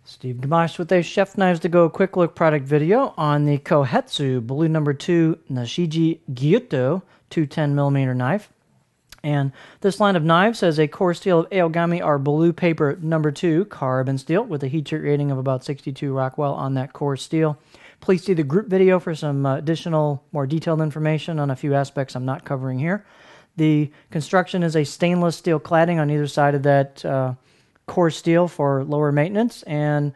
Steve Gamash with a Chef Knives to Go quick look product video on the Kohetsu Blue No. 2 Nashiji Gyuto 210mm knife. And this line of knives has a core steel of Aogami or Blue Paper No. 2 carbon steel with a heat treat rating of about 62 Rockwell on that core steel. Please see the group video for some additional, more detailed information on a few aspects I'm not covering here. The construction is a stainless steel cladding on either side of that core steel for lower maintenance, and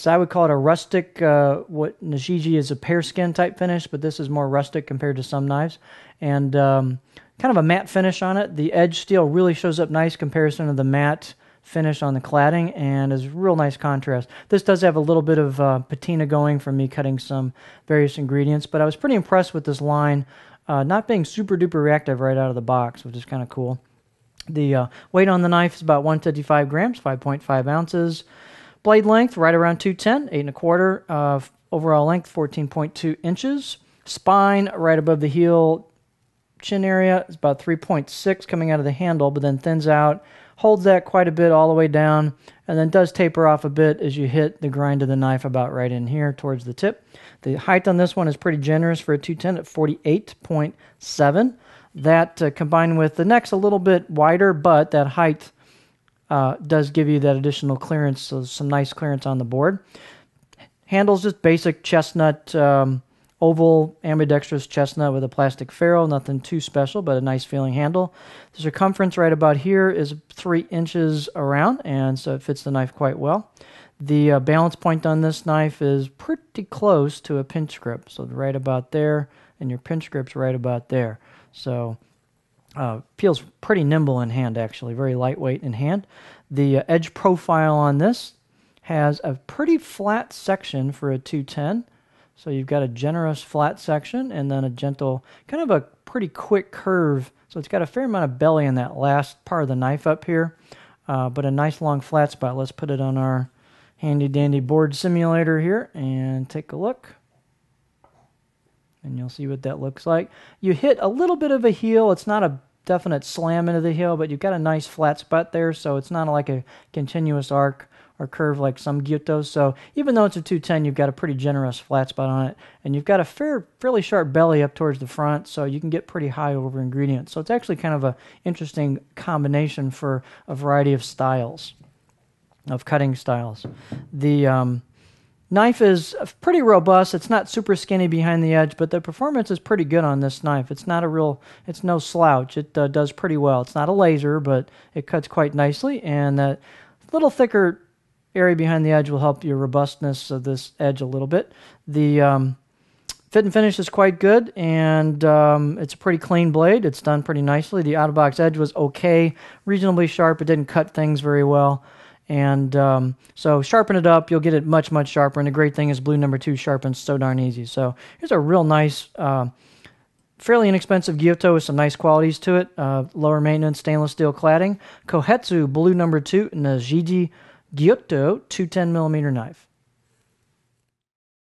I would call it a rustic, what Nashiji is a pear skin type finish, but this is more rustic compared to some knives, and kind of a matte finish on it. The edge steel really shows up nice comparison to the matte finish on the cladding, and is real nice contrast. This does have a little bit of patina going from me cutting some various ingredients, but I was pretty impressed with this line, not being super duper reactive right out of the box, which is kind of cool. The weight on the knife is about 155 grams, 5.5 ounces. Blade length, right around 210, 8 1/4. Overall length, 14.2 inches. Spine, right above the heel chin area, is about 3.6 coming out of the handle, but then thins out, holds that quite a bit all the way down, and then does taper off a bit as you hit the grind of the knife about right in here towards the tip. The height on this one is pretty generous for a 210 at 48.7. That combined with the neck's a little bit wider, but that height does give you that additional clearance, so some nice clearance on the board. Handle's just basic chestnut, oval ambidextrous chestnut with a plastic ferrule, nothing too special, but a nice feeling handle. The circumference right about here is 3 inches around, and so it fits the knife quite well. The balance point on this knife is pretty close to a pinch grip, so right about there, and your pinch grip's right about there. So feels pretty nimble in hand, actually, very lightweight in hand. The edge profile on this has a pretty flat section for a 210. So you've got a generous flat section and then a gentle, kind of a pretty quick curve. So it's got a fair amount of belly in that last part of the knife up here, but a nice long flat spot. Let's put it on our handy dandy board simulator here and take a look. And you'll see what that looks like. You hit a little bit of a heel. It's not a definite slam into the heel, but you've got a nice flat spot there, so it's not like a continuous arc or curve like some Gyutos. So even though it's a 210, you've got a pretty generous flat spot on it, and you've got a fairly sharp belly up towards the front, so you can get pretty high over ingredients. So it's actually kind of an interesting combination for a variety of styles, of cutting styles. The knife is pretty robust. It's not super skinny behind the edge, but the performance is pretty good on this knife. It's no slouch. It does pretty well. It's not a laser, but it cuts quite nicely, and that little thicker area behind the edge will help your robustness of this edge a little bit. The fit and finish is quite good, and it's a pretty clean blade. It's done pretty nicely. The out-of-box edge was okay, reasonably sharp. It didn't cut things very well. And so sharpen it up, you'll get it much, much sharper. And the great thing is Blue No. 2 sharpens so darn easy. So here's a real nice, fairly inexpensive Gyuto with some nice qualities to it. Lower maintenance stainless steel cladding. Kohetsu Blue No. 2 Nashiji Gyuto 210mm knife.